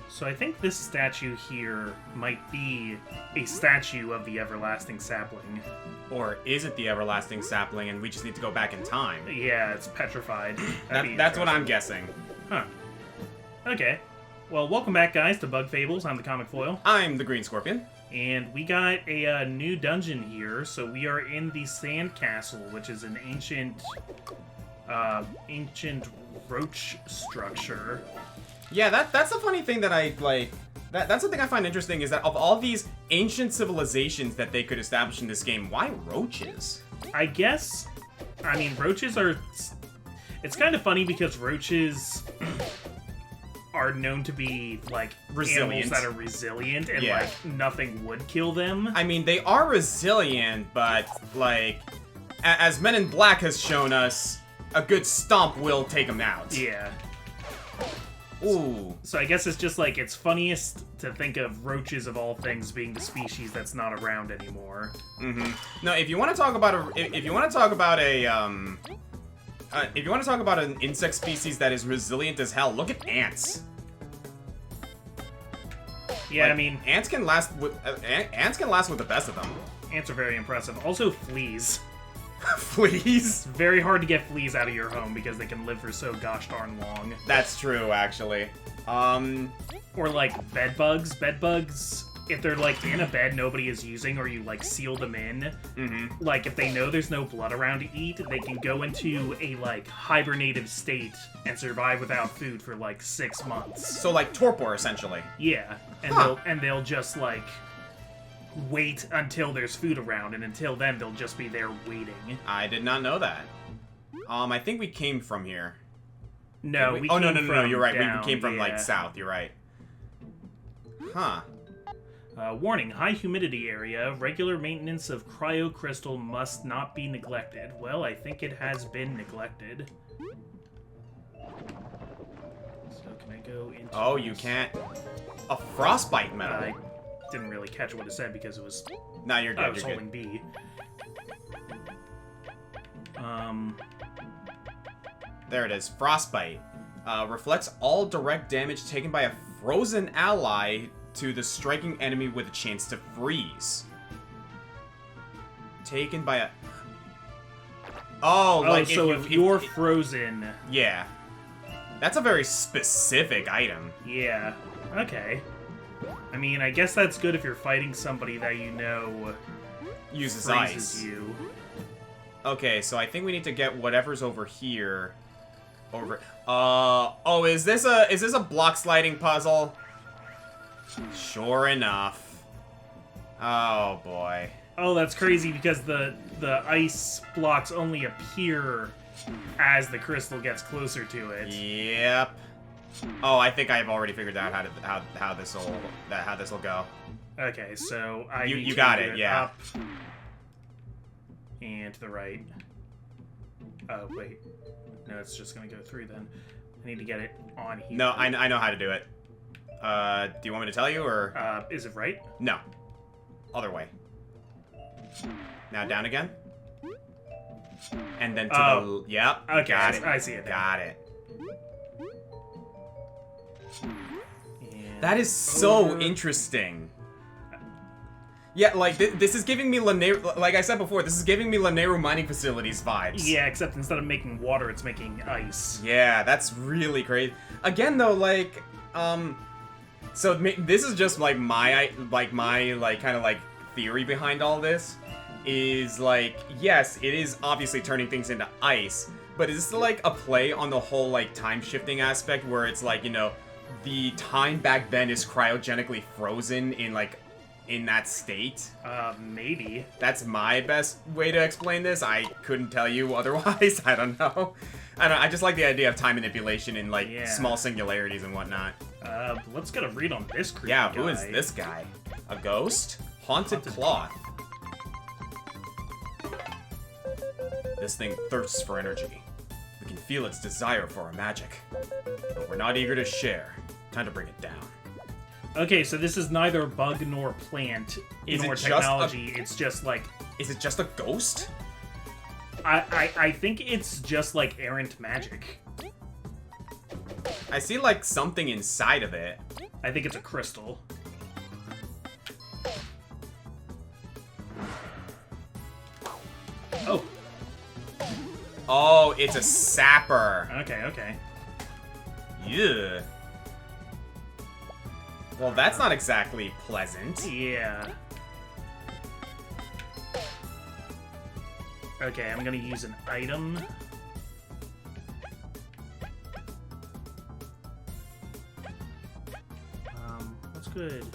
So I think this statue here might be a statue of the everlasting sapling. Or is it the everlasting sapling and we just need to go back in time? Yeah, it's petrified. That's what I'm guessing. Huh. Okay. Well, welcome back, guys, to Bug Fables. I'm the Comic Foil. I'm the Green Scorpion. And we got a new dungeon here. So we are in the Sand Castle, which is an ancient roach structure. Yeah, that's the funny thing that I, like... That's the thing I find interesting, is that of all these ancient civilizations that they could establish in this game, why roaches? I guess... I mean, roaches are... It's kind of funny because roaches are known to be, like, resilient. Animals that are resilient, and, like, nothing would kill them. I mean, they are resilient, but, like, as Men in Black has shown us, a good stomp will take them out. Yeah. Ooh. So I guess it's just like, it's funniest to think of roaches of all things being the species that's not around anymore. Mm-hmm. No, if you want to talk about an insect species that is resilient as hell, look at ants. Yeah, like, I mean, ants can last with the best of them. Ants are very impressive. Also, fleas. Fleas? Very hard to get fleas out of your home because they can live for so gosh darn long. That's true, actually. Or like bed bugs. Bed bugs, if they're like in a bed nobody is using, or you like seal them in, like if they know there's no blood around to eat, they can go into a like hibernative state and survive without food for like 6 months. So like torpor, essentially. Yeah, and they'll just like wait until there's food around, and until then they'll just be there waiting. I did not know that. I think we came from here. No, we came no, you're right. Down, we came from like south. You're right. Huh. Warning, high humidity area. Regular maintenance of cryocrystal must not be neglected. Well, I think it has been neglected. So can I go into... Oh, you can't... A frostbite metal. I didn't really catch what it said because it was... No, you're good, I was holding B. There it is. Frostbite. Reflects all direct damage taken by a frozen ally to the striking enemy with a chance to freeze. Taken by a... Oh, like so if you're frozen... Yeah. That's a very specific item. Yeah. Okay. I mean, I guess that's good if you're fighting somebody that you know... uses freezes ice. You. Okay, so I think we need to get whatever's over here. Oh, is this a block sliding puzzle? Sure enough. Oh boy. Oh, that's crazy because the ice blocks only appear as the crystal gets closer to it. Yep. Oh, I think I've already figured out how this will go. Okay, so you got it, yeah. Up and to the right. Oh wait, no, it's just gonna go through then. I need to get it on here. No, I know how to do it. Do you want me to tell you, or? Is it right? No. Other way. Now down again. And then to the... Yep. Okay, got it. I see it now. Got it. And that is so interesting. Yeah, like, this is giving me like I said before, this is giving me Lanayru mining facilities vibes. Yeah, except instead of making water, it's making ice. Yeah, that's really crazy. Again, though, like, so this is just, like, my kind of, like, theory behind all this. Is, like, yes, it is obviously turning things into ice, but is this, like, a play on the whole, like, time-shifting aspect where it's, like, you know, the time back then is cryogenically frozen in, like, in that state? Maybe. That's my best way to explain this. I couldn't tell you otherwise. I don't know. I just like the idea of time manipulation in, like, small singularities and whatnot. Let's get a read on this creepy guy. who is this guy? A ghost? Haunted cloth. This thing thirsts for energy. We can feel its desire for our magic. But we're not eager to share. Time to bring it down. Okay, so this is neither bug nor plant nor technology. It's just like... Is it just a ghost? I think it's just like errant magic. I see, like, something inside of it. I think it's a crystal. Oh. Oh, it's a sapper. Okay, okay. Yeah. Well, that's not exactly pleasant. Yeah. Okay, I'm gonna use an item. What's good?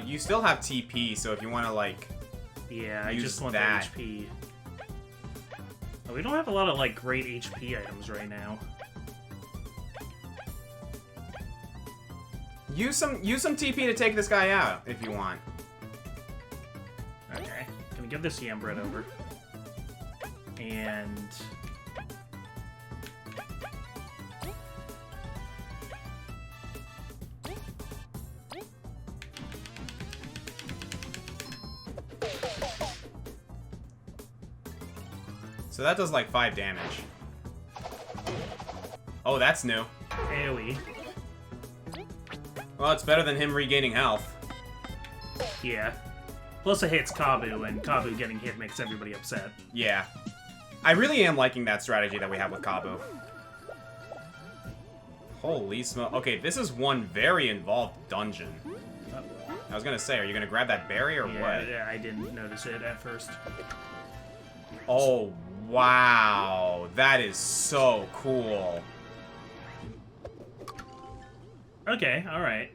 You still have TP, so if you want to, like... Yeah, I use just want that. the HP. Oh, we don't have a lot of, like, great HP items right now. Use some TP to take this guy out, if you want. Okay. Gonna give this yam bread over. And... So that does like 5 damage. Oh, that's new. AoE. Well, it's better than him regaining health. Yeah. Plus it hits Kabu, and Kabu getting hit makes everybody upset. Yeah. I really am liking that strategy that we have with Kabu. Holy smoke. Okay, this is one very involved dungeon. I was gonna say, are you gonna grab that berry or what? Yeah, I didn't notice it at first. Oh, wow. That is so cool. Okay, alright.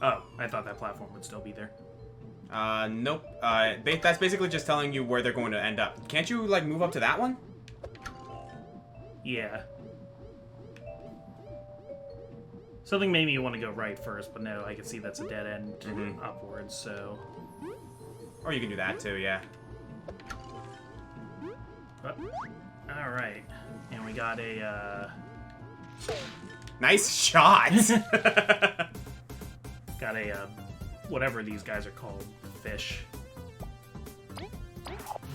Oh, I thought that platform would still be there. Nope. That's basically just telling you where they're going to end up. Can't you, like, move up to that one? Yeah. Something made me want to go right first, but no, I can see that's a dead end upwards, so... Or you can do that, too, yeah. Oh, alright. And we got a, Nice shot! got a, whatever these guys are called. Fish.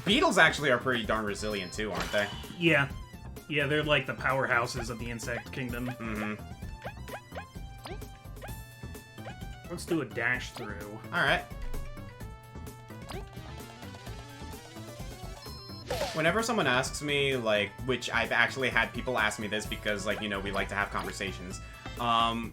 Beetles actually are pretty darn resilient, too, aren't they? Yeah. Yeah, they're like the powerhouses of the insect kingdom. Mm-hmm. Let's do a dash through. Alright. Whenever someone asks me, like, which I've actually had people ask me this because, like, you know, we like to have conversations,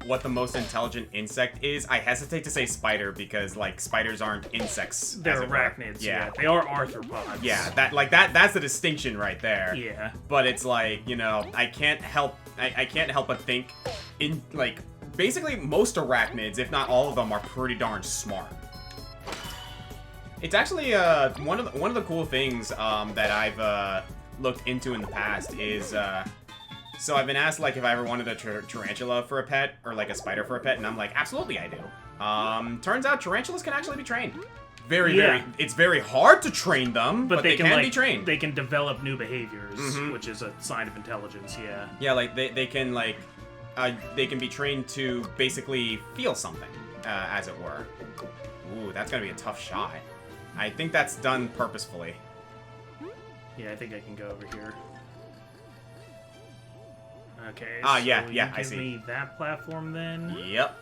what the most intelligent insect is, I hesitate to say spider because, like, spiders aren't insects. They're arachnids, yeah. They are arthropods. Yeah, that's the distinction right there. Yeah. But it's like, you know, I can't help but think in, like, basically most arachnids, if not all of them, are pretty darn smart. It's actually one of the cool things that I've looked into in the past is so I've been asked like if I ever wanted a tarantula for a pet or like a spider for a pet, and I'm like, absolutely I do. Turns out tarantulas can actually be trained. It's very hard to train them, but they can be trained. They can develop new behaviors, which is a sign of intelligence. Yeah. Yeah, like they can like they can be trained to basically feel something, as it were. Ooh, that's gonna be a tough shot. I think that's done purposefully. Yeah, I think I can go over here. Okay. Yeah, so yeah, I give see. me that platform then. Yep.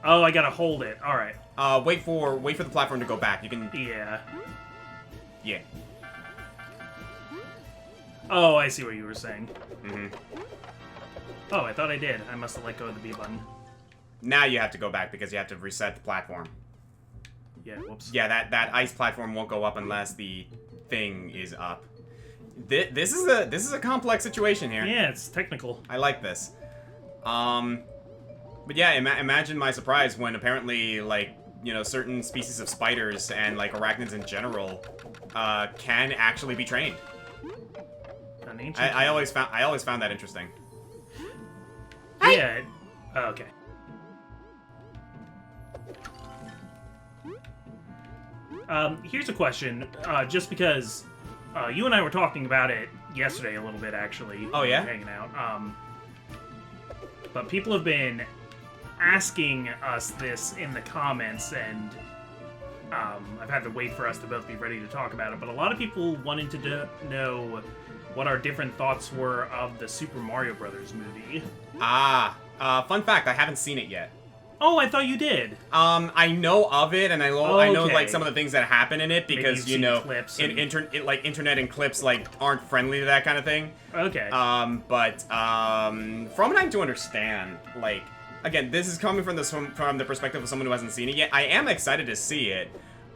Oh, I gotta hold it. All right. Wait for the platform to go back. You can. Yeah. Yeah. Oh, I see what you were saying. Mm-hmm. Oh, I thought I did. I must have let go of the B button. Now you have to go back because you have to reset the platform. Yeah, whoops. Yeah, that ice platform won't go up unless the thing is up. This is a complex situation here. Yeah, it's technical. I like this. But yeah, imagine my surprise when apparently, like, you know, certain species of spiders and like arachnids in general can actually be trained. I always found that interesting. Yeah. Oh, okay. Here's a question, just because you and I were talking about it yesterday a little bit, actually. Oh, yeah? Hanging out. But people have been asking us this in the comments, and I've had to wait for us to both be ready to talk about it, but a lot of people wanted to know what our different thoughts were of the Super Mario Brothers movie. Fun fact, I haven't seen it yet. Oh, I thought you did. I know of it, and I know like some of the things that happen in it because you know, clips internet and clips like aren't friendly to that kind of thing. Okay. But from what I do understand, like again, this is coming from the perspective of someone who hasn't seen it yet. I am excited to see it.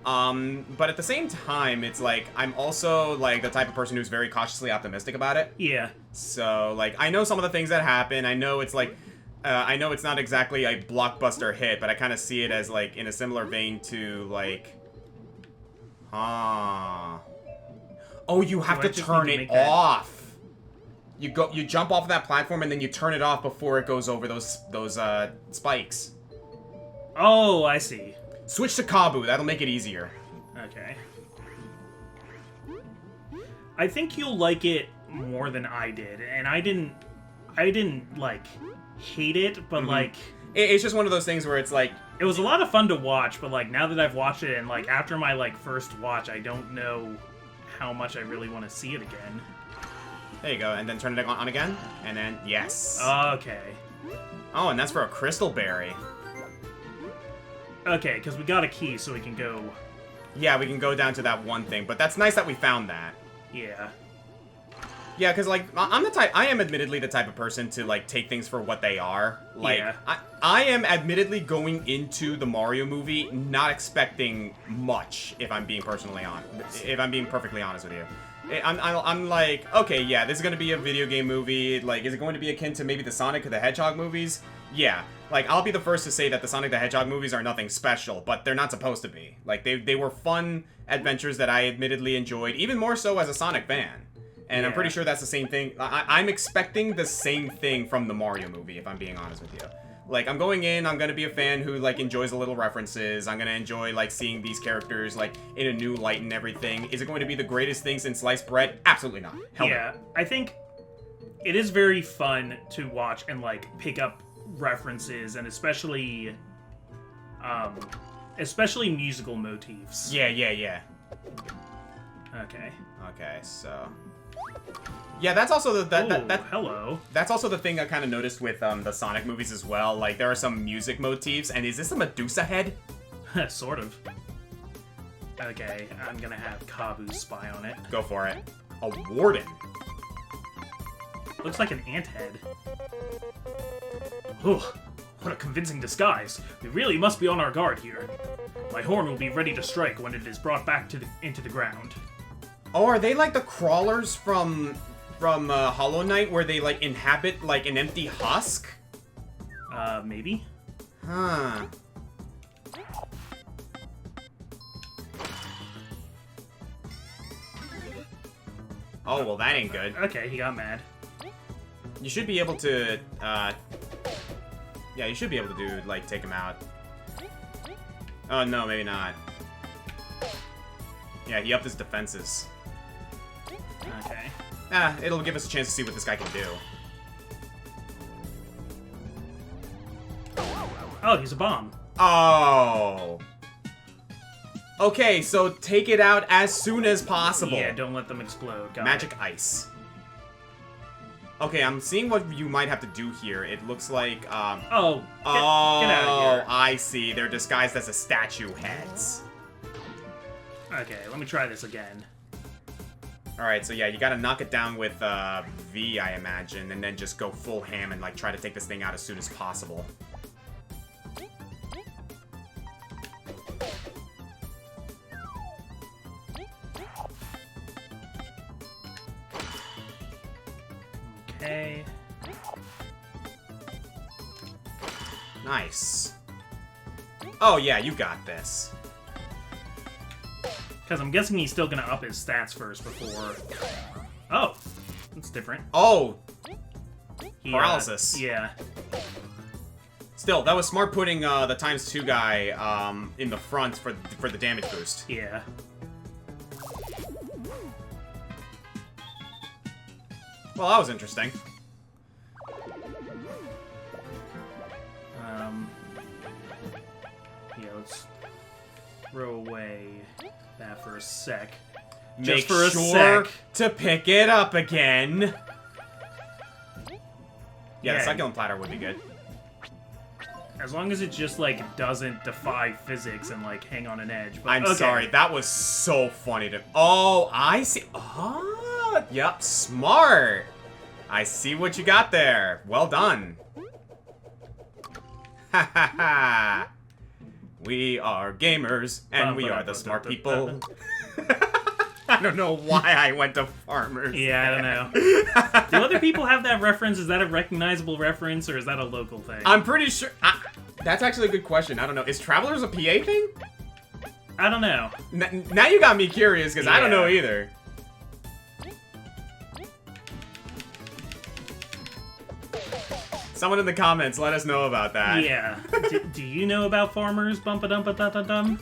But at the same time, it's like I'm also like the type of person who's very cautiously optimistic about it. Yeah. So like I know some of the things that happen. I know it's like. I know it's not exactly a blockbuster hit, but I kind of see it as, like, in a similar vein to, like... Oh, you have to turn it off! You jump off that platform, and then you turn it off before it goes over those spikes. Oh, I see. Switch to Kabu, that'll make it easier. Okay. I think you'll like it more than I did, and I didn't, like... hate it, but like it's just one of those things where it's like it was a lot of fun to watch, but like now that I've watched it and like after my like first watch, I don't know how much I really want to see it again. There you go, and then turn it on again, and then yes. Okay. Oh, and that's for a crystal berry. Okay, because we got a key, so we can go. Yeah, we can go down to that one thing, but that's nice that we found that. Yeah. Yeah, because, like, I am admittedly the type of person to, like, take things for what they are. Like, yeah. I am admittedly going into the Mario movie not expecting much, if I'm being perfectly honest with you. I'm like, okay, yeah, this is going to be a video game movie. Like, is it going to be akin to maybe the Sonic the Hedgehog movies? Yeah. Like, I'll be the first to say that the Sonic the Hedgehog movies are nothing special, but they're not supposed to be. Like, they were fun adventures that I admittedly enjoyed, even more so as a Sonic fan. And I'm pretty sure that's the same thing. I'm expecting the same thing from the Mario movie, if I'm being honest with you. Like, I'm going in, I'm gonna be a fan who, like, enjoys the little references. I'm gonna enjoy, like, seeing these characters, like, in a new light and everything. Is it going to be the greatest thing since sliced bread? Absolutely not. Hell no. I think it is very fun to watch and, like, pick up references, and especially musical motifs. Yeah. Okay, so... Yeah, that's also hello. That's also the thing I kind of noticed with the Sonic movies as well. Like, there are some music motifs, and is this a Medusa head? Sort of. Okay, I'm gonna have Kabu spy on it. Go for it. A warden. Looks like an ant head. Oh, what a convincing disguise. We really must be on our guard here. My horn will be ready to strike when it is brought back into the ground. Oh, are they like the crawlers from Hollow Knight, where they like inhabit like an empty husk? Maybe. Huh. Oh, well, that ain't good. Okay, he got mad. You should be able to, yeah, you should be able to do, like, take him out. Oh, no, maybe not. Yeah, he upped his defenses. Okay. It'll give us a chance to see what this guy can do. Oh, he's a bomb. Oh. Okay, so take it out as soon as possible. Yeah, don't let them explode. Got Magic ice. Okay, I'm seeing what you might have to do here. It looks like, get out of here. I see. They're disguised as a statue heads. Okay, let me try this again. Alright, so yeah, you gotta knock it down with, V, I imagine, and then just go full ham and, like, try to take this thing out as soon as possible. Okay. Nice. Oh, yeah, you got this. Because I'm guessing he's still gonna up his stats first before... Oh! That's different. Oh! Paralysis. Yeah. Still, that was smart putting the ×2 guy in the front for the damage boost. Yeah. Well, that was interesting. Yeah, let's throw away that for a sec. Make Just for a sure sec. to pick it up again. Yeah, the Yeah. succulent platter would be good. As long as it just, like, doesn't defy physics and, like, hang on an edge. But, I'm okay. sorry, that was so funny to... Oh, I see. Oh, yep, smart. I see what you got there. Well done. Ha ha ha. We are gamers, and we are the smart people. I don't know why I went to farmers. Yeah, I don't know. Do other people have that reference? Is that a recognizable reference, or is that a local thing? I'm pretty sure... that's actually a good question. I don't know. Is Travelers a PA thing? I don't know. Now you got me curious, because I don't know Yeah. either. Someone in the comments, let us know about that. Yeah. Do you know about farmers? Bumpa-dumpa-da-da-dum?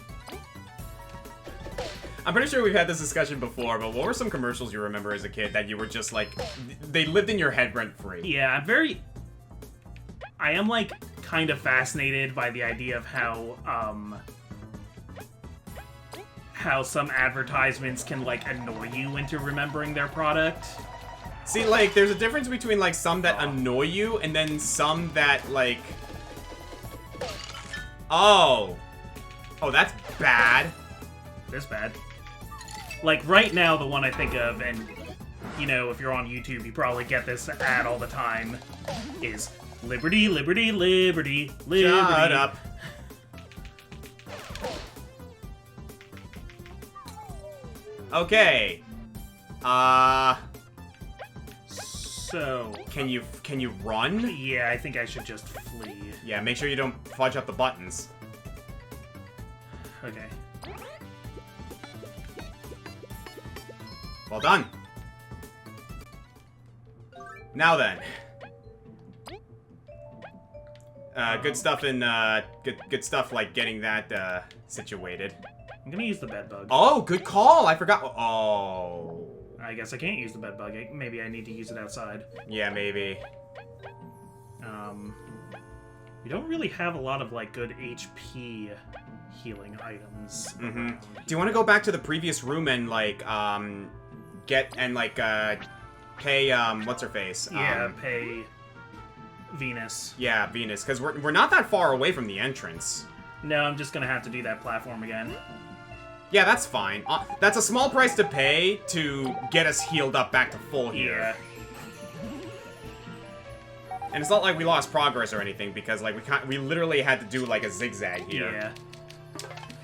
I'm pretty sure we've had this discussion before, but what were some commercials you remember as a kid that you were just like, they lived in your head rent-free? Yeah, I am, like, kind of fascinated by the idea of how some advertisements can, like, annoy you into remembering their product. See, like, there's a difference between, like, some that annoy you and then some that, like... Oh, that's bad. This bad. Like, right now, the one I think of, and, you know, if you're on YouTube, you probably get this ad all the time, is Liberty, Liberty, Liberty, Liberty. Shut up. Okay. So... Can you run? Yeah, I think I should just flee. Yeah, make sure you don't fudge up the buttons. Okay. Well done. Now then. Good stuff in, good stuff like getting that, situated. I'm gonna use the bed bug. Oh, good call! I forgot. Oh. I guess I can't use the bed bug. Maybe I need to use it outside. Yeah, maybe. We don't really have a lot of, like, good HP healing items. Mm-hmm. Do you want to go back to the previous room and, like, pay, what's-her-face? Yeah, pay Venus. Yeah, Venus, because we're not that far away from the entrance. No, I'm just gonna have to do that platform again. Yeah, that's fine. That's a small price to pay to get us healed up back to full here. Yeah. And it's not like we lost progress or anything, because, like, we literally had to do, like, a zigzag here. Yeah.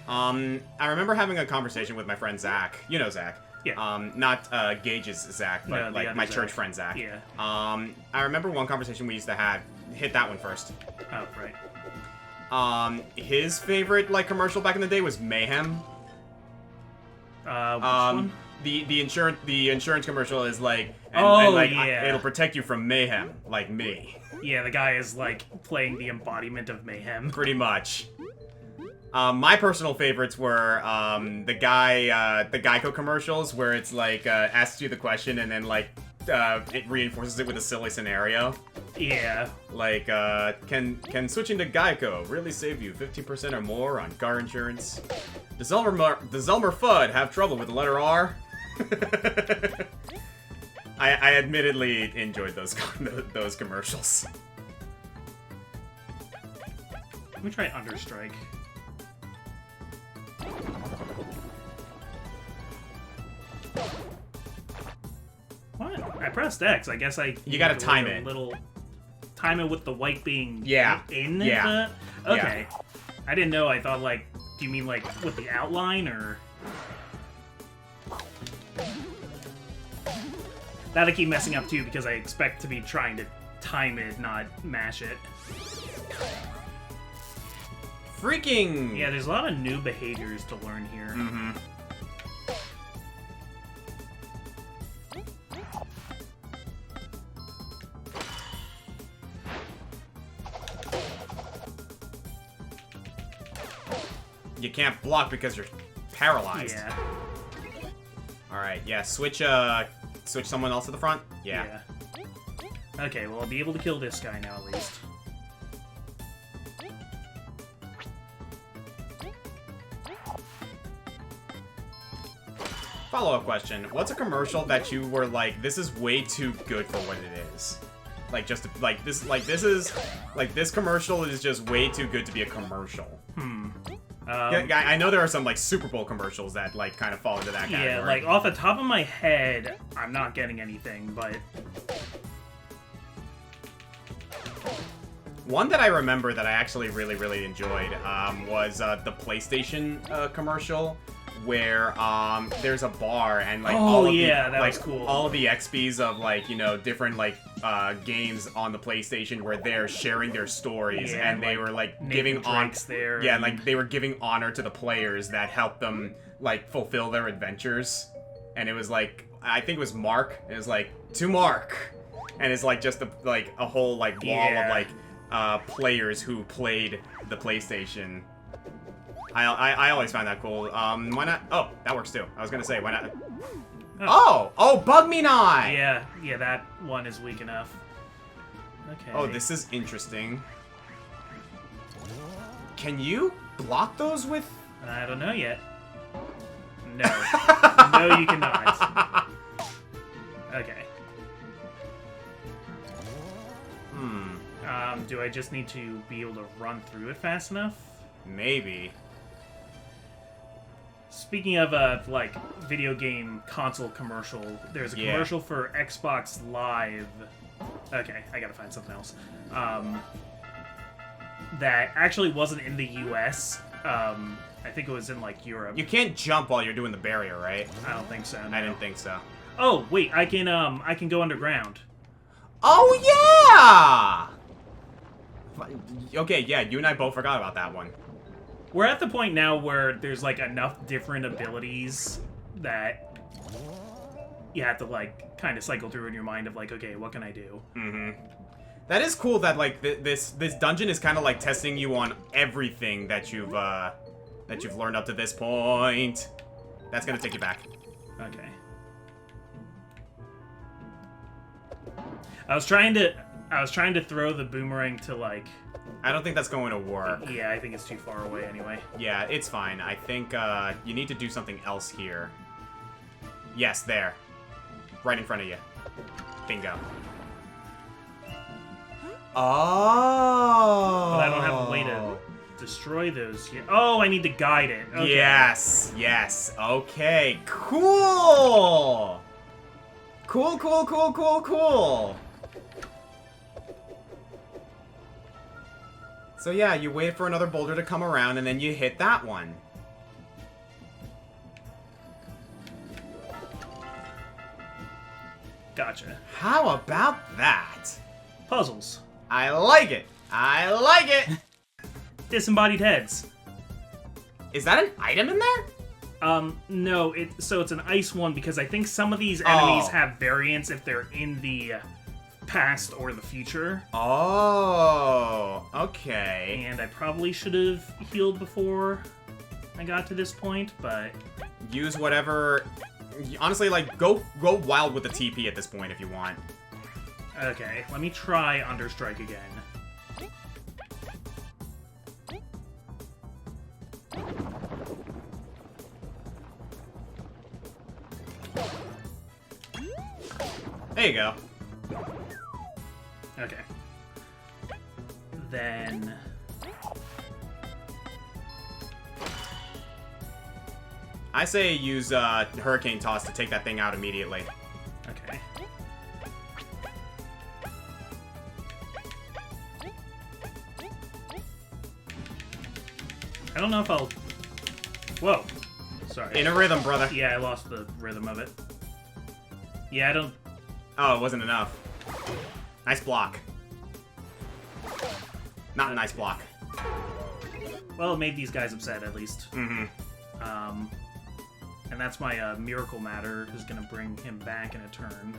I remember having a conversation with my friend Zach. You know Zach. Yeah. Not Gage's Zach, but, No, the like, other my Zach. church friend Zach. Yeah. I remember one conversation we used to have. Hit that one first. Oh, right. His favorite, like, commercial back in the day was Mayhem. Which one? The insurance commercial is like, yeah. it'll protect you from mayhem, like me. Yeah, the guy is, like, playing the embodiment of mayhem. Pretty much. My personal favorites were the Geico commercials where it's like asks you the question and then like it reinforces it with a silly scenario. Yeah. Like can switching to Geico really save you 15% or more on car insurance? Does Elmer Fudd have trouble with the letter R? I admittedly enjoyed those commercials. Let me try Understrike. What? I pressed X. I guess I... You gotta need time a it. Little... Time it with the white being Yeah. in Yeah. the... Okay. Yeah. I didn't know. I thought, like... Do you mean, like, with the outline, or... That I keep messing up, too, because I expect to be trying to time it, not mash it. Freaking... Yeah, there's a lot of new behaviors to learn here. Mm-hmm. You can't block because you're paralyzed. Yeah. Alright, yeah, switch someone else to the front? Yeah. Okay, well, I'll be able to kill this guy now, at least. Follow-up question. What's a commercial that you were like, this is way too good for what it is? Like, just, this commercial is just way too good to be a commercial. I know there are some, like, Super Bowl commercials that, like, kind of fall into that category. Yeah, like, off the top of my head, I'm not getting anything, but... One that I remember that I actually really, really enjoyed was the PlayStation commercial where there's a bar and like was cool. All of the XPs of like, you know, different like games on the PlayStation where they're sharing their stories and they were like giving there. Yeah, like they were giving honor to the players that helped them like fulfill their adventures. And it was like, I think it was Mark. It was like, to Mark. And it's like just a whole like wall of like players who played the PlayStation. I always find that cool. Why not? Oh, that works too. I was gonna say, why not? Oh, Bug Me Not! Yeah, that one is weak enough. Okay. Oh, this is interesting. Can you block those with... I don't know yet. No. No, you cannot. Okay. Do I just need to be able to run through it fast enough? Maybe. Speaking of like video game console commercial, there's a commercial for Xbox Live. Okay, I gotta find something else. That actually wasn't in the US. I think it was in like Europe. You can't jump while you're doing the barrier, right? I don't think so. No. I didn't think so. Oh wait, I can go underground. Oh yeah! Okay, yeah, you and I both forgot about that one. We're at the point now where there's, like, enough different abilities that you have to, like, kind of cycle through in your mind of, like, okay, what can I do? That is cool that, like, this dungeon is kind of, like, testing you on everything that you've learned up to this point. That's gonna take you back. Okay. I was trying to throw the boomerang to, like... I don't think that's going to work. Yeah, I think it's too far away anyway. Yeah, it's fine. I think, you need to do something else here. Yes, there. Right in front of you. Bingo. Oh! But I don't have a way to destroy those yet. Oh, I need to guide it. Okay. Yes, yes. Okay, cool! Cool. So yeah, you wait for another boulder to come around, and then you hit that one. Gotcha. How about that? Puzzles. I like it! Disembodied heads. Is that an item in there? No, so it's an ice one because I think some of these enemies have variants if they're in the past or the future. Oh, okay. And I probably should have healed before I got to this point, but... Use whatever... Honestly, like, go wild with the TP at this point if you want. Okay, let me try Understrike again. There you go. Okay. Then... I say use Hurricane Toss to take that thing out immediately. Okay. I don't know if I'll... Whoa. Sorry. In a rhythm, brother. Yeah, I lost the rhythm of it. Yeah, I don't... Oh, it wasn't enough. Nice block. Not a nice block. Well, it made these guys upset, at least. Mm-hmm. And that's my Miracle Matter, who's gonna bring him back in a turn.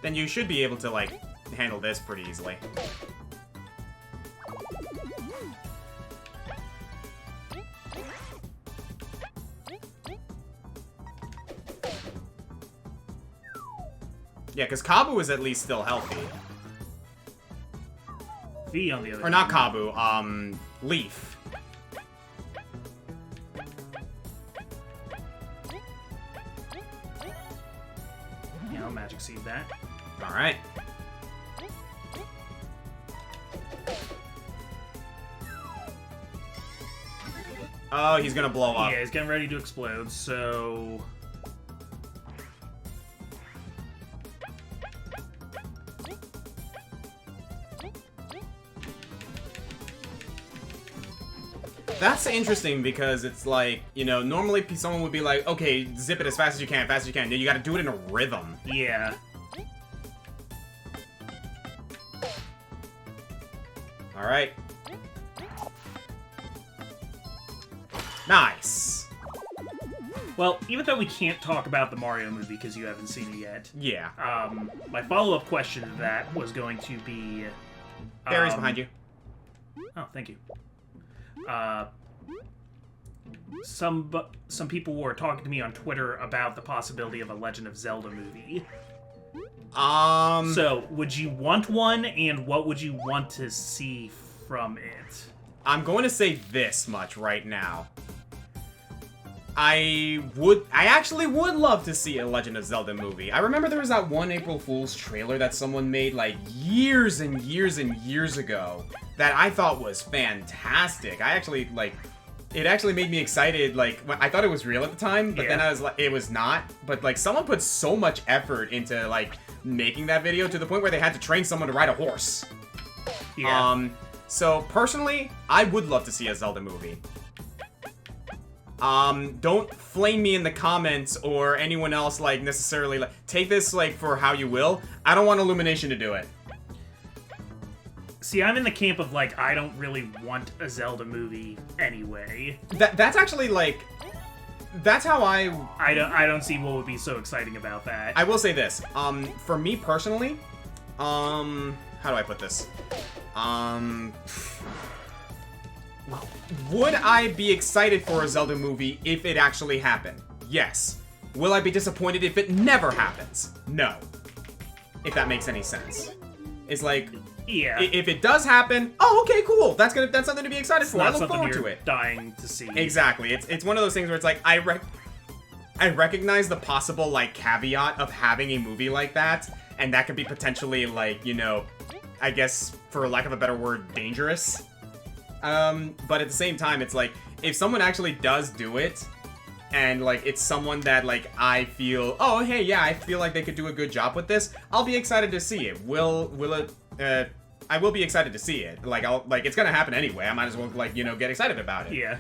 Then you should be able to, like, handle this pretty easily. Yeah, because Kabu is at least still healthy. V on the other Or not Kabu, Leaf. Magic Seed that. Alright. Oh, he's gonna blow up. Yeah, he's getting ready to explode, so... That's interesting because it's like, you know, normally someone would be like, okay, zip it as fast as you can, Then you gotta do it in a rhythm. Yeah. Alright. Nice. Well, even though we can't talk about the Mario movie because you haven't seen it yet, Yeah. my follow-up question to that was going to be... Barry's behind you. Oh, thank you. Some people were talking to me on Twitter about the possibility of a Legend of Zelda movie. So, would you want one, and what would you want to see from it? I'm going to say this much right now. I actually would love to see a Legend of Zelda movie. I remember there was that one April Fool's trailer that someone made like years and years and years ago that I thought was fantastic. I actually, like, it actually made me excited. Like, I thought it was real at the time, but then I was like, it was not. But, like, someone put so much effort into, like, making that video to the point where they had to train someone to ride a horse. Yeah. So, personally, I would love to see a Zelda movie. Don't flame me in the comments or anyone else, like, necessarily, like, take this, like, for how you will. I don't want Illumination to do it. See, I'm in the camp of, like, I don't really want a Zelda movie anyway. That's actually, like, that's how I don't see what would be so exciting about that. I will say this, for me personally, how do I put this? Would I be excited for a Zelda movie if it actually happened? Yes. Will I be disappointed if it never happens? No. If that makes any sense. It's like, yeah. If it does happen, oh, okay, cool. That's something to be excited for. I look forward to it. Dying to see. Exactly. It's one of those things where it's like I recognize the possible, like, caveat of having a movie like that, and that could be potentially, like, you know, I guess for lack of a better word, dangerous. But at the same time, it's like if someone actually does do it, and, like, it's someone that, like, I feel, oh, hey, yeah, I feel like they could do a good job with this, I'll be excited to see it. I will be excited to see it. Like, it's gonna happen anyway. I might as well, like, you know, get excited about it. Yeah.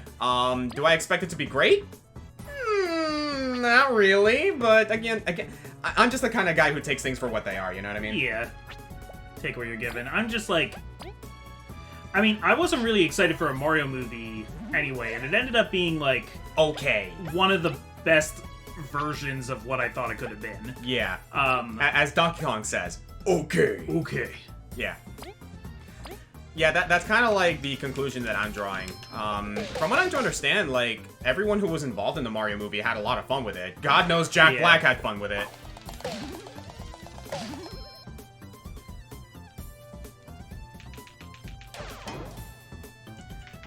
Do I expect it to be great? Not really, but again, I'm just the kind of guy who takes things for what they are, you know what I mean? Yeah. Take what you're given. I'm just like... I mean, I wasn't really excited for a Mario movie anyway, and it ended up being, like... Okay. One of the best versions of what I thought it could have been. Yeah. As Donkey Kong says, okay. Okay. Yeah. Yeah, that's kind of like the conclusion that I'm drawing. From what I'm to understand, like, everyone who was involved in the Mario movie had a lot of fun with it. God knows Jack Black had fun with it.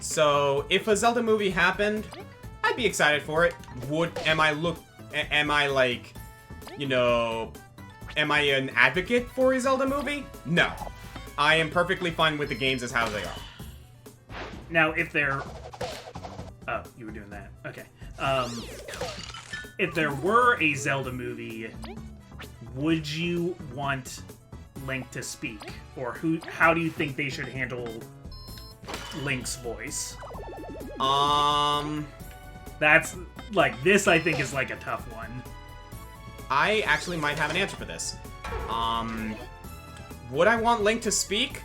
So, if a Zelda movie happened, I'd be excited for it. Am I like, you know, am I an advocate for a Zelda movie? No. I am perfectly fine with the games as how they are. Now, if they're... Oh, you were doing that. Okay. If there were a Zelda movie, would you want Link to speak? Or how do you think they should handle Link's voice? That's, like, this I think is, like, a tough one. I actually might have an answer for this. Would I want Link to speak?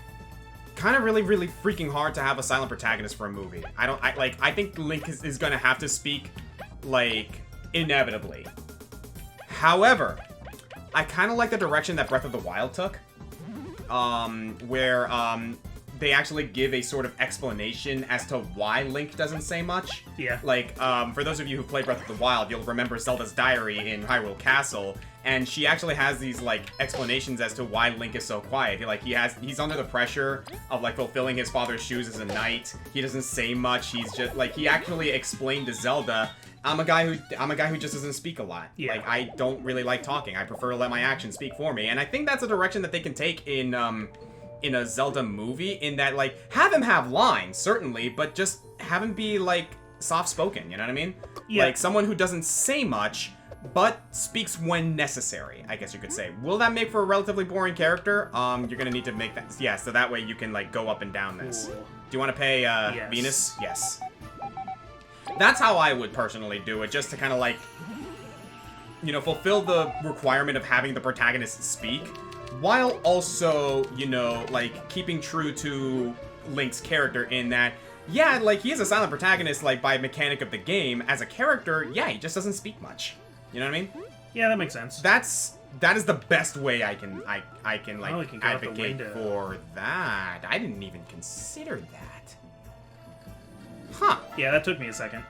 Kind of really, really freaking hard to have a silent protagonist for a movie. I think Link is gonna have to speak, like, inevitably. However, I kind of like the direction that Breath of the Wild took. Where, they actually give a sort of explanation as to why Link doesn't say much. Yeah. Like, for those of you who played Breath of the Wild, you'll remember Zelda's diary in Hyrule Castle, and she actually has these, like, explanations as to why Link is so quiet. He's under the pressure of, like, fulfilling his father's shoes as a knight. He doesn't say much. He's just, like, he actually explained to Zelda, I'm a guy who just doesn't speak a lot. Yeah. Like, I don't really like talking. I prefer to let my actions speak for me. And I think that's a direction that they can take in a Zelda movie, in that, like, have him have lines, certainly, but just have him be, like, soft-spoken, you know what I mean? Yeah. Like, someone who doesn't say much, but speaks when necessary, I guess you could say. Will that make for a relatively boring character? You're gonna need to make that... Yeah, so that way you can, like, go up and down this. Cool. Do you want to pay, Yes. Venus? Yes. That's how I would personally do it, just to kind of, like, you know, fulfill the requirement of having the protagonist speak, while also, you know, like, keeping true to Link's character in that, yeah, like, he is a silent protagonist, like, by mechanic of the game. As a character, yeah, he just doesn't speak much. You know what I mean? Yeah, that makes sense. That is the best way I can like, Oh, we can go out the advocate window. for that. I didn't even consider that. Huh. Yeah, that took me a second.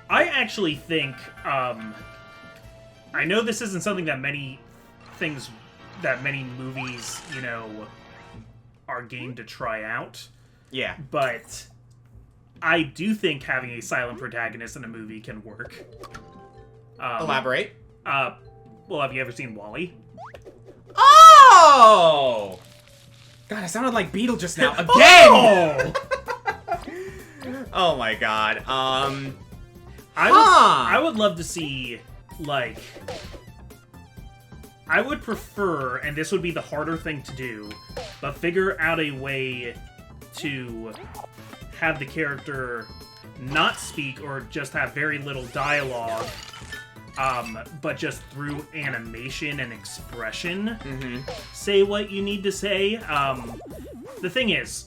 I actually think, I know this isn't something that many movies, you know, are game to try out, Yeah. but I do think having a silent protagonist in a movie can work. Elaborate. Well, have you ever seen WALL-E? Oh! God, I sounded like Beetle just now. Again! Oh! Oh my god. I would love to see, like... I would prefer, and this would be the harder thing to do, but figure out a way to have the character not speak or just have very little dialogue, but just through animation and expression, say what you need to say. The thing is,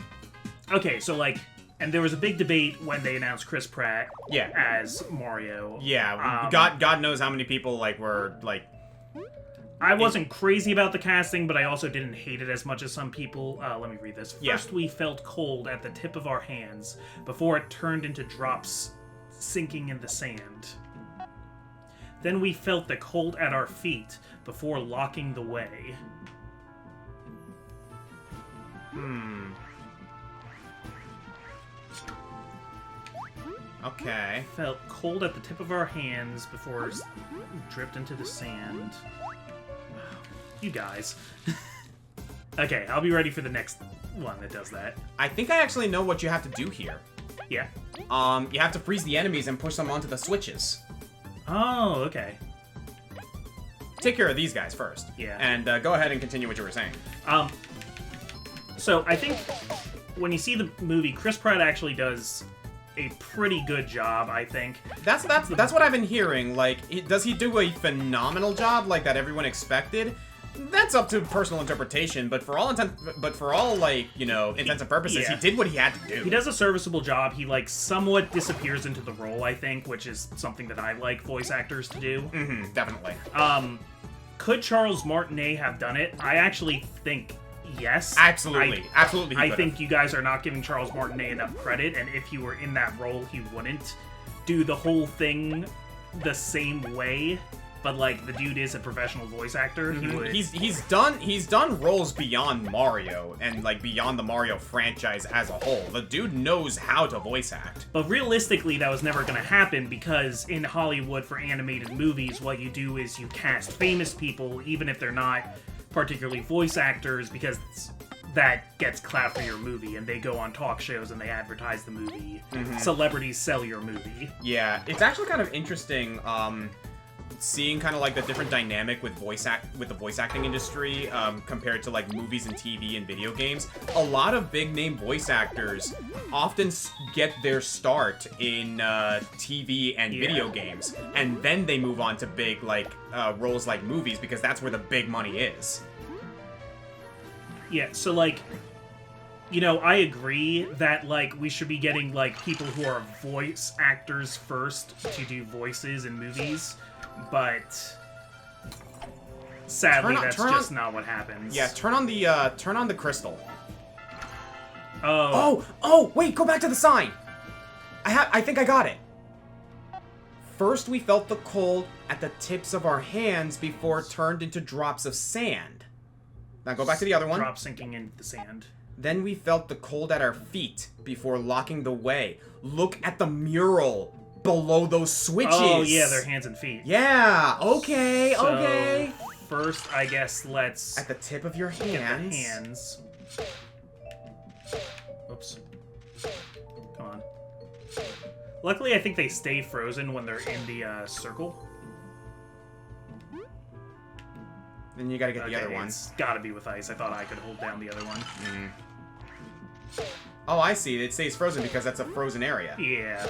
okay, so, like, and there was a big debate when they announced Chris Pratt as Mario. Yeah, God knows how many people, like, were, like... I wasn't crazy about the casting, but I also didn't hate it as much as some people. Let me read this. First, we felt cold at the tip of our hands before it turned into drops sinking in the sand. Then we felt the cold at our feet before locking the way. Okay. Felt cold at the tip of our hands before dripped into the sand. You guys. Okay, I'll be ready for the next one that does that. I think I actually know what you have to do here. Yeah. You have to freeze the enemies and push them onto the switches. Oh, okay. Take care of these guys first. Yeah. And go ahead and continue what you were saying. So I think when you see the movie, Chris Pratt actually does a pretty good job, I think. That's what I've been hearing. Like, does he do a phenomenal job like that everyone expected? That's up to personal interpretation, but for all like, you know, intents and purposes, he did what he had to do. He does a serviceable job. He, like, somewhat disappears into the role, I think, which is something that I like voice actors to do. Mm-hmm, definitely. Could Charles Martinet have done it? I actually think yes. Absolutely. Absolutely. I think you guys are not giving Charles Martinet enough credit, and if he were in that role, he wouldn't do the whole thing the same way. But, like, the dude is a professional voice actor. He would... He's done roles beyond Mario and, like, beyond the Mario franchise as a whole. The dude knows how to voice act. But realistically, that was never going to happen because in Hollywood for animated movies, what you do is you cast famous people, even if they're not particularly voice actors, because that gets clout for your movie, and they go on talk shows and they advertise the movie. Celebrities sell your movie. Yeah, it's actually kind of interesting, seeing kind of like the different dynamic with the voice acting industry compared to like movies and TV and video games. A lot of big name voice actors often get their start in TV and video games, and then they move on to big like roles like movies because that's where the big money is. Yeah, so like, you know, I agree that like we should be getting like people who are voice actors first to do voices in movies. But sadly, that's just not what happens. Yeah, turn on the crystal. Oh. Oh, wait, go back to the sign. I think I got it. First, we felt the cold at the tips of our hands before it turned into drops of sand. Now go back to the other one. Drops sinking into the sand. Then we felt the cold at our feet before locking the way. Look at the mural below those switches. Oh, yeah, their hands and feet. Yeah, okay, So, okay. First, I guess let's... At the tip of your get the hands. hands. Oops. Come on. Luckily, I think they stay frozen when they're in the circle. Then you gotta get the other one. It's gotta be with ice. I thought I could hold down the other one. Oh, I see. It stays frozen because that's a frozen area. Yeah.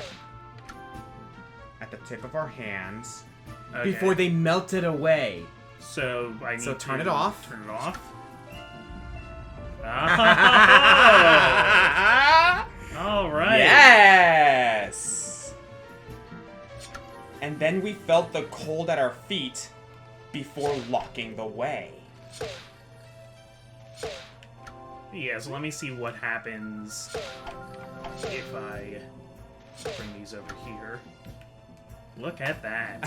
At the tip of our hands. Okay. Before they melted away. So I need to turn it off. Turn it off. Oh! All right. Yes. And then we felt the cold at our feet before locking the way. Yeah. So let me see what happens if I bring these over here. Look at that.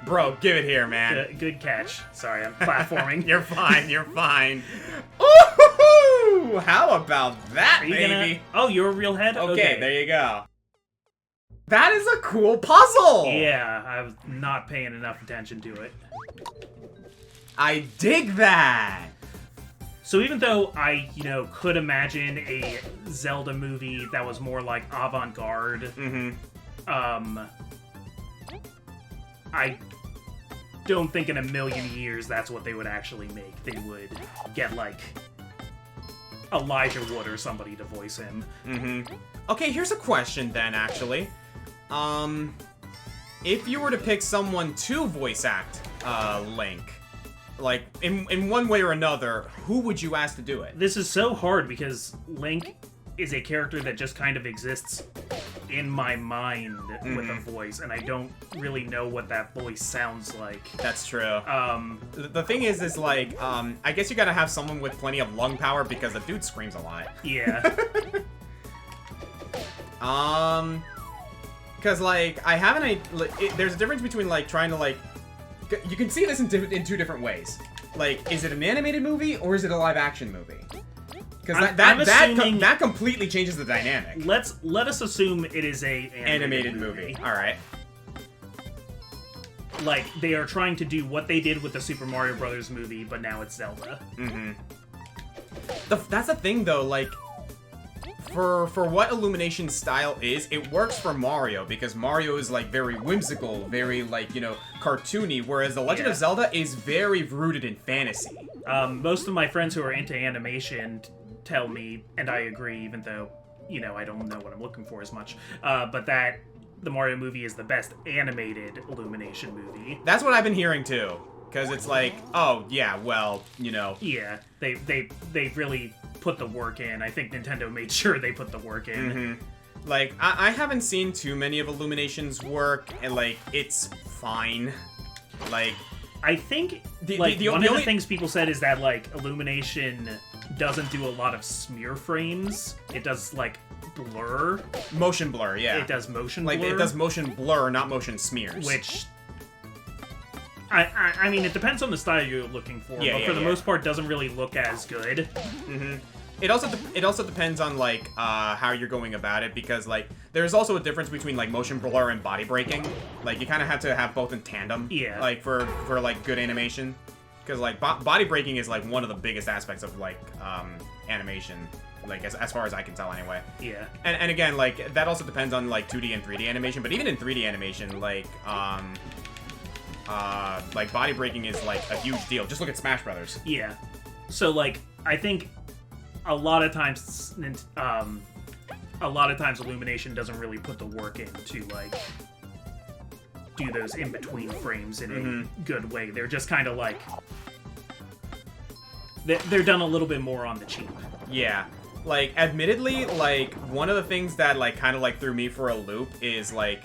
Bro, give it here, man. Good catch. Sorry, I'm platforming. You're fine, you're fine. Ooh, how about that, baby? Oh, you're a real head? Okay, there you go. That is a cool puzzle! Yeah, I was not paying enough attention to it. I dig that! So even though I, could imagine a Zelda movie that was more like avant-garde, I don't think in a million years that's what they would actually make. They would get, like, Elijah Wood or somebody to voice him. Okay, here's a question then, actually. If you were to pick someone to voice act Link, like, in one way or another, who would you ask to do it? This is so hard because Link is a character that just kind of exists in my mind with a voice, and I don't really know what that voice sounds like. That's true. The thing is like, I guess you gotta have someone with plenty of lung power because the dude screams a lot. Yeah. Because, like, I haven't, there's a difference between, like, trying to, like, you can see this in two different ways. Like, is it an animated movie or is it a live-action movie? Because that completely changes the dynamic. Let us assume it is a animated movie. All right. Like, they are trying to do what they did with the Super Mario Brothers movie, but now it's Zelda. That's the thing, though. Like, for what Illumination's style is, it works for Mario because Mario is, like, very whimsical, very, like, cartoony, whereas The Legend of Zelda is very rooted in fantasy. Most of my friends who are into animation tell me, and I agree, even though, I don't know what I'm looking for as much, but that the Mario movie is the best animated Illumination movie. That's what I've been hearing, too. Because it's like, oh, yeah, well, Yeah, they really put the work in. I think Nintendo made sure they put the work in. Like, I haven't seen too many of Illumination's work, and, like, it's fine. Like, I think, one of the things people said is that, like, Illumination doesn't do a lot of smear frames. It does, like, blur. Motion blur, yeah. It does motion blur. Like, it does motion blur, not motion smears. Which, I mean, it depends on the style you're looking for, but for the most part, doesn't really look as good. It also depends on, like, how you're going about it, because, like, there's also a difference between, like, motion blur and body breaking. Like, you kind of have to have both in tandem. Yeah. Like, for like, good animation. Because, like, body breaking is, like, one of the biggest aspects of, like, animation. Like, as far as I can tell, anyway. Yeah. And again, like, that also depends on, like, 2D and 3D animation. But even in 3D animation, like, body breaking is, like, a huge deal. Just look at Smash Brothers. Yeah. So, like, I think a lot of times Illumination doesn't really put the work in to, like, do those in-between frames in a good way. They're just kind of, like, they're done a little bit more on the cheap. Yeah. Like, admittedly, like, one of the things that, like, kind of, like, threw me for a loop is, like,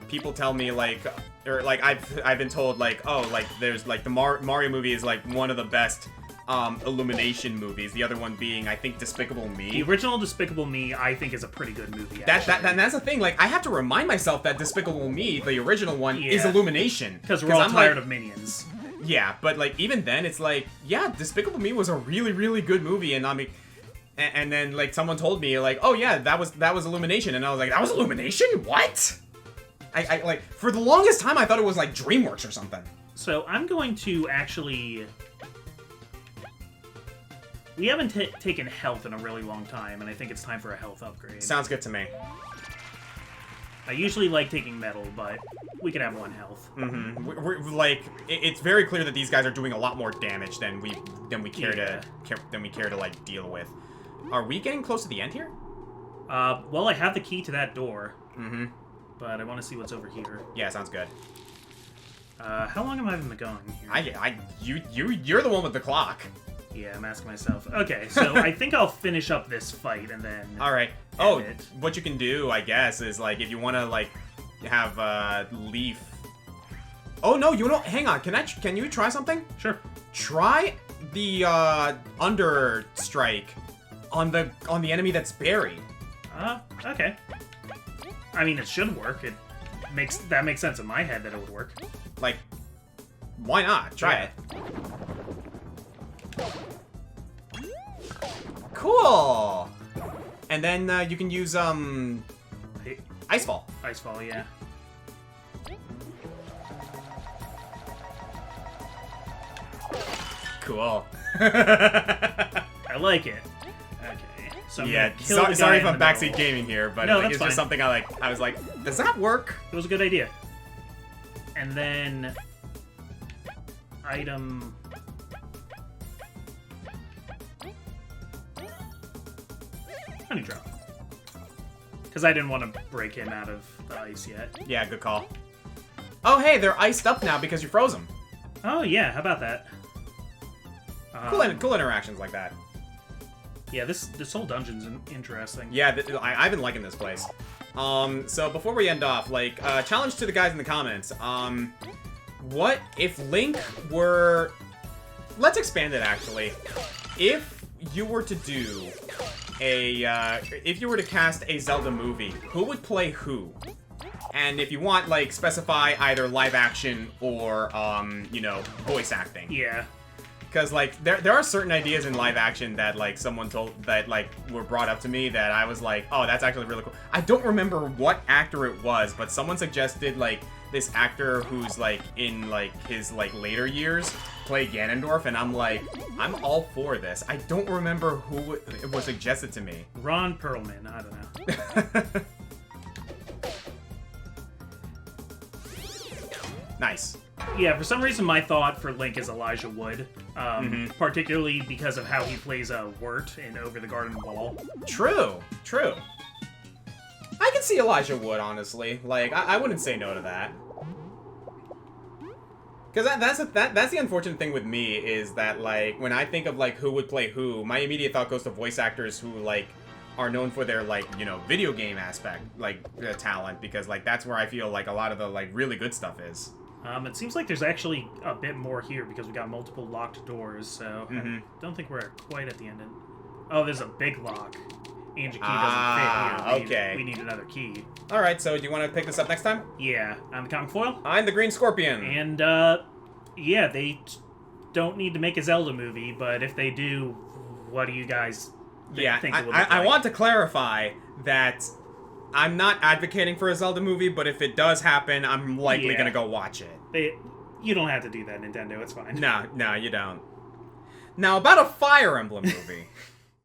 people tell me, like, or, like, I've been told, like, oh, like, there's, like, the Mario movie is, like, one of the best Illumination movies. The other one being, I think, Despicable Me. The original Despicable Me, I think, is a pretty good movie, that's the thing. Like, I have to remind myself that Despicable Me, the original one, is Illumination. Because we're all tired of Minions. Yeah, but, like, even then, it's like, yeah, Despicable Me was a really, really good movie, and, I mean, And then like someone told me like, oh yeah, that was Illumination, and I was like, that was Illumination? What? I like for the longest time I thought it was like DreamWorks or something. So I'm going to actually. We haven't taken health in a really long time, and I think it's time for a health upgrade. Sounds good to me. I usually like taking metal, but we could have 1 health. Mm-hmm. We're like, it's very clear that these guys are doing a lot more damage than we care to like deal with. Are we getting close to the end here? Well, I have the key to that door. Mm-hmm. But I want to see what's over here. Yeah, sounds good. How long am I even going here? You're the one with the clock. Yeah, I'm asking myself. Okay, so I think I'll finish up this fight and then. All right. Oh, what you can do, I guess, is like if you want to like have Leaf. Oh no, you know, hang on. Can you try something? Sure. Try the under strike on the enemy that's buried. Okay. I mean, it should work. That makes sense in my head that it would work. Like, why not? Try it. Cool. And then you can use Icefall. Icefall, yeah. Cool. I like it. Okay. So I'm sorry if I'm backseat gaming here, but no, like, it's fine. just something I was like, does that work? It was a good idea. And then item. Honey drop. Because I didn't want to break him out of the ice yet. Yeah, good call. Oh, hey, they're iced up now because you froze them. Oh, yeah, how about that? Cool interactions like that. Yeah, this whole dungeon's interesting. Yeah, I've been liking this place. So before we end off, like, challenge to the guys in the comments. What if Link were... Let's expand it, actually. If you were to do if you were to cast a Zelda movie, who would play who? And if you want, like, specify either live action or, you know, voice acting. Yeah. Because, like, there are certain ideas in live action that, like, someone told, that, like, were brought up to me that I was like, oh, that's actually really cool. I don't remember what actor it was, but someone suggested, like, this actor who's, like, in, like, his, like, later years play Ganondorf, and I'm like, I'm all for this. I don't remember who it was suggested to me. Ron Perlman, I don't know. Nice. Yeah, for some reason my thought for Link is Elijah Wood, particularly because of how he plays a Wirt in Over the Garden Wall. True. I can see Elijah Wood, honestly. Like, I wouldn't say no to that. Because that's the unfortunate thing with me, is that, like, when I think of, like, who would play who, my immediate thought goes to voice actors who, like, are known for their, like, you know, video game aspect, like, talent, because, like, that's where I feel like a lot of the, like, really good stuff is. It seems like there's actually a bit more here because we got multiple locked doors, so I don't think we're quite at the end. Oh, there's a big lock. And your key doesn't fit here. We need another key. Alright, so do you want to pick this up next time? Yeah. I'm the Comic Foil. I'm the Green Scorpion. And, yeah, they don't need to make a Zelda movie, but if they do, what do you guys think it would look like? I want to clarify that I'm not advocating for a Zelda movie, but if it does happen, I'm likely going to go watch it. You don't have to do that, Nintendo. It's fine. No, you don't. Now, about a Fire Emblem movie.